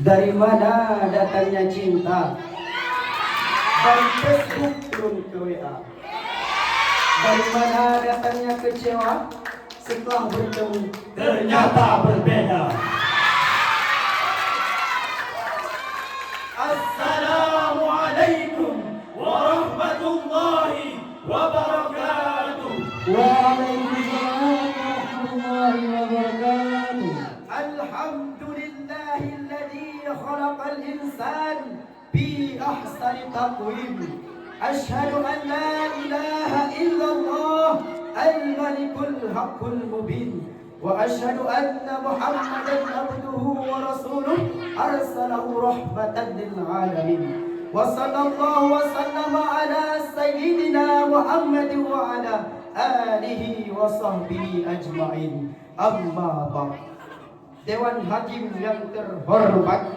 Dari mana datangnya cinta? Dari Facebook turun ke WA. Dari mana datangnya kecewa? Setelah bertemu ternyata berbeda. Assalamualaikum warahmatullahi wabarakatuh. Waalaikumsalam warahmatullahi wabarakatuh. Alhamdulillahilladzi khalaqal insan bi ahsani taqwim. Asyhadu an la ilaha illallah al-malikul haqqul mubin. وأشهد أن محمدا عبده ورسوله أرسله رحمة للعالمين وصلى الله وسلم على سيدنا محمد وعلى آله وصحبه أجمعين أما بعد. Dewan Hakim yang terhormat,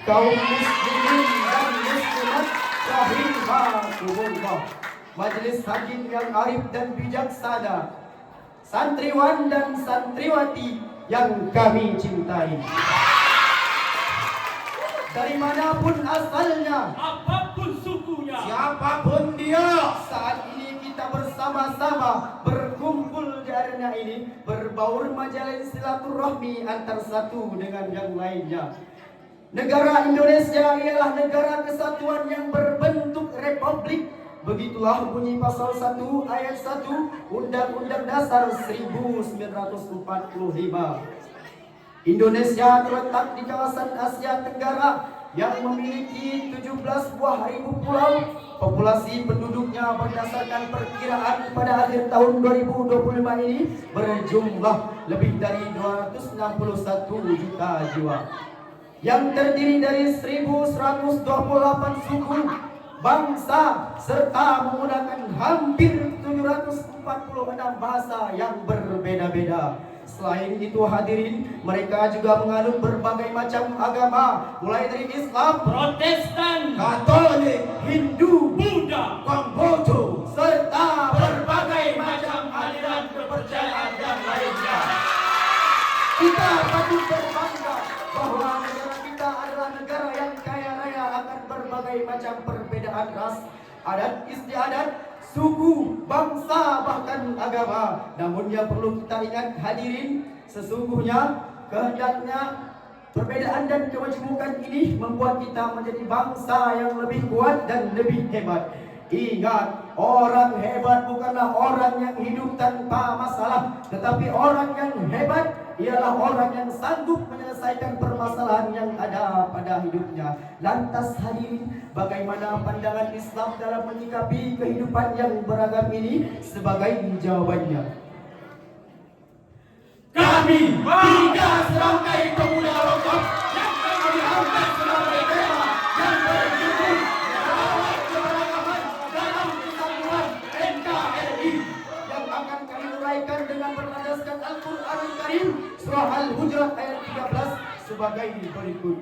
kaum muslimin dan muslimat rahimakumullah, majelis hakim yang arif dan bijaksana, santriwan dan santriwati yang kami cintai, dari manapun asalnya, apapun sukunya, siapapun dia, saat ini kita bersama-sama berkumpul di arena ini, berbaur majalin silaturahmi antar satu dengan yang lainnya. Negara Indonesia ialah negara kesatuan yang berbentuk republik. Begitulah bunyi pasal 1 ayat 1 Undang-Undang Dasar 1945. Indonesia terletak di kawasan Asia Tenggara yang memiliki 17 buah ribu pulau. Populasi penduduknya berdasarkan perkiraan pada akhir tahun 2025 ini berjumlah lebih dari 261 juta jiwa, yang terdiri dari 1128 suku, bangsa, serta menggunakan hampir 746 bahasa yang berbeda-beda. Selain itu hadirin, mereka juga menganut berbagai macam agama, mulai dari Islam, Protestan, Katolik, Hindu, Buddha, Konghucu, serta berbagai macam aliran kepercayaan yang lainnya. Kita patut berbangga bahwa negara kita adalah negara yang kaya raya akan berbagai macam perbedaan ras, adat istiadat, suku, bangsa, bahkan agama. Namun yang perlu kita ingat hadirin, sesungguhnya kehendaknya perbedaan dan kemajmukan ini membuat kita menjadi bangsa yang lebih kuat dan lebih hebat. Ingat, orang hebat bukanlah orang yang hidup tanpa masalah, tetapi orang yang hebat ialah orang yang sanggup menyelesaikan permasalahan yang ada pada hidupnya. Lantas hadirin, bagaimana pandangan Islam dalam menyikapi kehidupan yang beragam ini? Sebagai jawabannya, Kami tiga serangkai pemuda rokok yang kami angkat sebagai tema yang berjudul Merawat Keberagaman dalam Kesatuan NKRI, yang akan kami uraikan dengan berlandaskan Al-Quran Karim Surah Al-Hujurat ayat 13 sebagai berikut.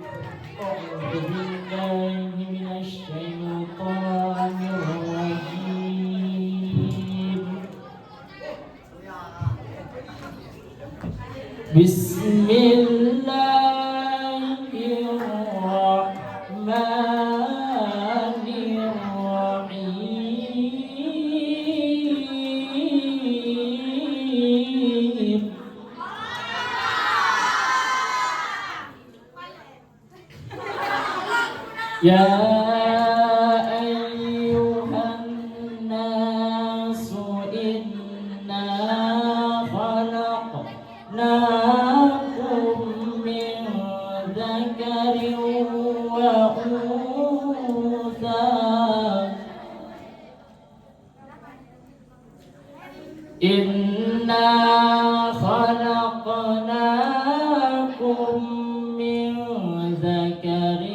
Bismillahirrahmanirrahim. Ya ayyuhan nasu inna khalaqnakum min dzakarin wa untha inna khalaqnakum min dzakarin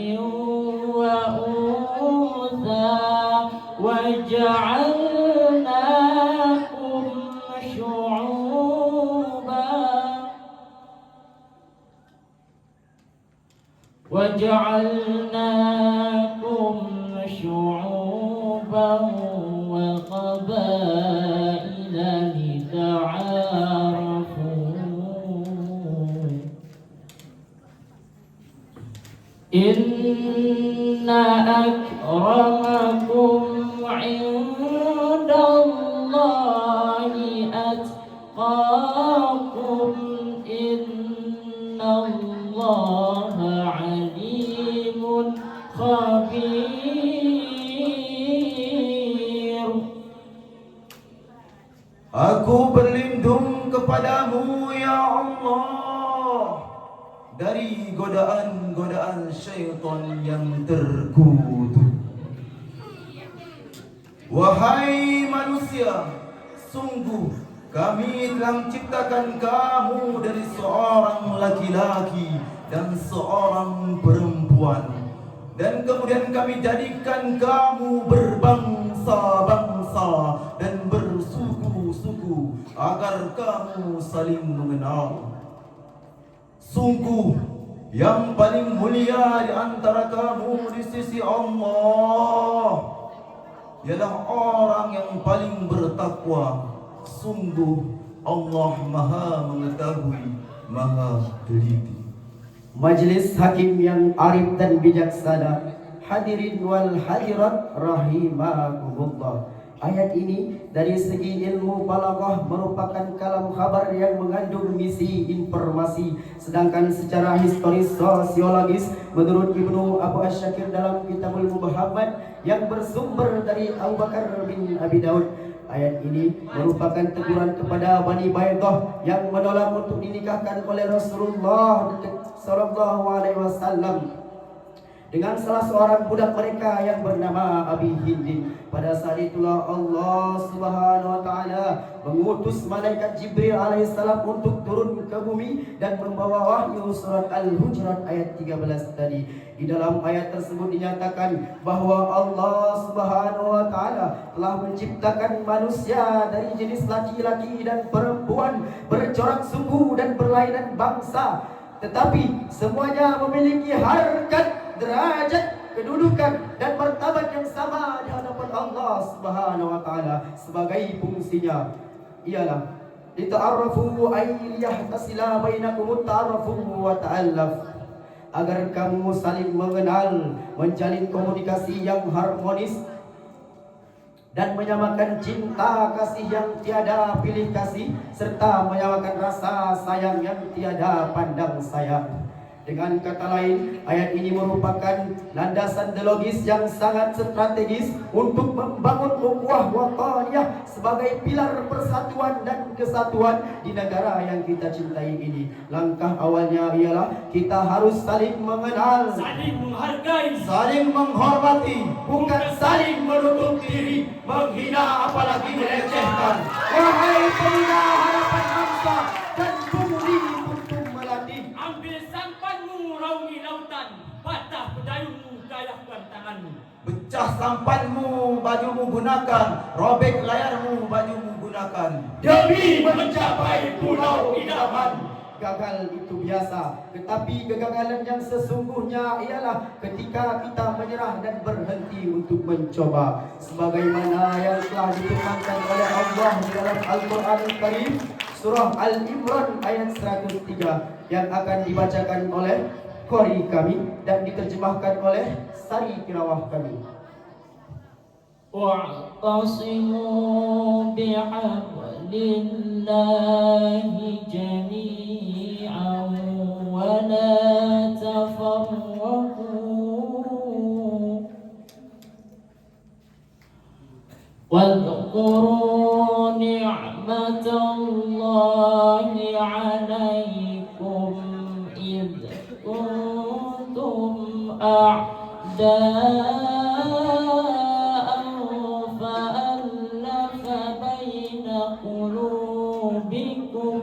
وجعلناكم شعوبا وقبائل لتعارفوا Inna akramakum indallahi atqakum innallaha alimun khabir. Aku berlindung kepadamu ya Allah dari godaan-godaan syaitan yang terkutuk. Wahai manusia, sungguh kami telah menciptakan kamu dari seorang laki-laki dan seorang perempuan, dan kemudian kami jadikan kamu berbangsa-bangsa dan bersuku-suku agar kamu saling mengenal. Sungguh yang paling mulia di antara kamu di sisi Allah ialah orang yang paling bertakwa. Sungguh Allah Maha Mengetahui, Maha Teliti. Majlis hakim yang arif dan bijaksana, hadirin wal hadirat rahimakumullah. Ayat ini dari segi ilmu balaghah merupakan kalam khabar yang mengandung misi informasi, sedangkan secara historis sosiologis menurut Ibnu Abu Asyakir dalam Kitabul Muhammad yang bersumber dari Abu Bakar bin Abi Daud, ayat ini merupakan teguran kepada Bani Baidah yang menolak untuk dinikahkan oleh Rasulullah sallallahu alaihi wasallam dengan salah seorang budak mereka yang bernama Abi Hindin. Pada saat itulah Allah Subhanahu wa taala mengutus malaikat Jibril alaihissalam untuk turun ke bumi dan membawa wahyu surat Al-Hujurat ayat 13 tadi. Di dalam ayat tersebut dinyatakan bahwa Allah Subhanahu wa taala telah menciptakan manusia dari jenis laki-laki dan perempuan, bercorak suku dan berlainan bangsa, tetapi semuanya memiliki harkat, derajat, kedudukan dan martabat yang sama di hadapan Allah Subhanahu wa taala. Sebagai fungsinya ialah lita'arrafu ay yahtasila bainakum ta'arrafu wa ta'allaf, agar kamu saling mengenal, menjalin komunikasi yang harmonis dan menyamakan cinta kasih yang tiada pilih kasih, serta menyamakan rasa sayang yang tiada pandang sayang. Dengan kata lain, ayat ini merupakan landasan teologis yang sangat strategis untuk membangun ukhuwah wataniyah sebagai pilar persatuan dan kesatuan di negara yang kita cintai ini. Langkah awalnya ialah kita harus saling mengenal, saling menghargai, saling menghormati, bukan saling menutup diri, menghina apalagi melecehkan. Wahai pemuda harapan bangsa dan budi untuk melatih, Ambil sampanmu, raungi lautan, patah pedayungmu, gayahkan tanganmu. pecah sampanmu, bajumu gunakan, robek layarmu, bajumu gunakan, Demi mencapai pulau idaman. Gagal itu biasa, tetapi kegagalan yang sesungguhnya ialah ketika kita menyerah dan berhenti untuk mencoba, sebagaimana yang telah difirmankan oleh Allah di dalam Al-Quran Al-Karim surah Al-Imran ayat 103 yang akan dibacakan oleh qari kami dan diterjemahkan oleh sari tirawah kami. واعتصموا بحبل الله جميعا ولا تفرقوا واذكروا نعمة الله عليكم إذ كنتم أعداء فألف بين قلوبكم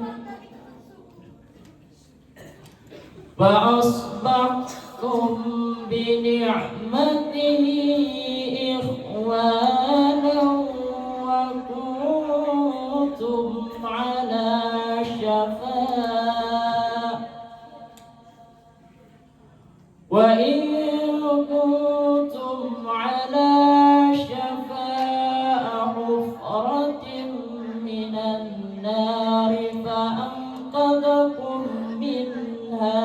فأصبحتم بنعمته إخوانا وكنتم على وإن كنتم على شفا حفرة من النار فأنقذكم منها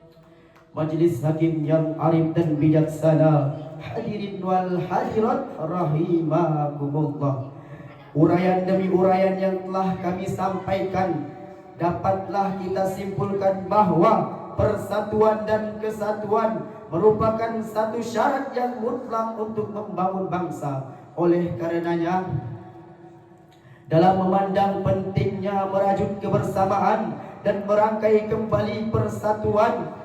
Majelis hakim yang arif dan bijaksana, hadirin wal hadirat rahimakumullah. Uraian demi uraian yang telah kami sampaikan, dapatlah kita simpulkan bahwa persatuan dan kesatuan merupakan satu syarat yang mutlak untuk membangun bangsa. Oleh karenanya, dalam memandang pentingnya merajut kebersamaan dan merangkai kembali persatuan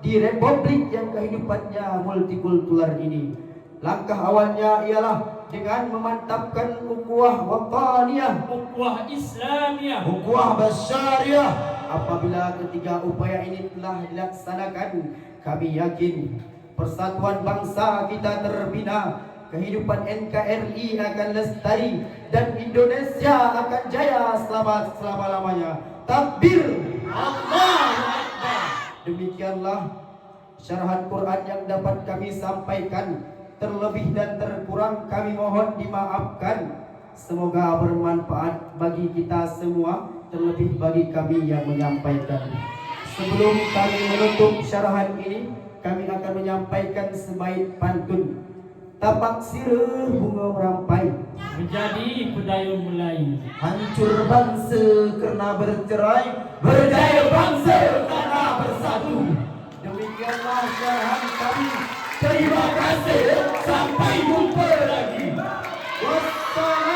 di republik yang kehidupannya multikultural ini, langkah awalnya ialah dengan memantapkan ukhuwah wataniyah, ukhuwah Islamiyah, ukhuwah basyariah. Apabila ketiga upaya ini telah dilaksanakan, kami yakin persatuan bangsa kita terbina, kehidupan NKRI akan lestari, dan Indonesia akan jaya selama-lamanya. Takbir, Allahu Akbar. Demikianlah syarahan Quran yang dapat kami sampaikan. Terlebih dan terkurang kami mohon dimaafkan. Semoga bermanfaat bagi kita semua, terlebih bagi kami yang menyampaikan. Sebelum kami menutup syarahan ini, kami akan menyampaikan sebaik pantun. Tapak sireh bunga merampai, menjadi pedayung mulai. hancur bangsa karena bercerai, berjaya bangsa karena bersatu. Demikianlah syarahan kami. Terima kasih. Sampai jumpa lagi. Wassalamualaikum.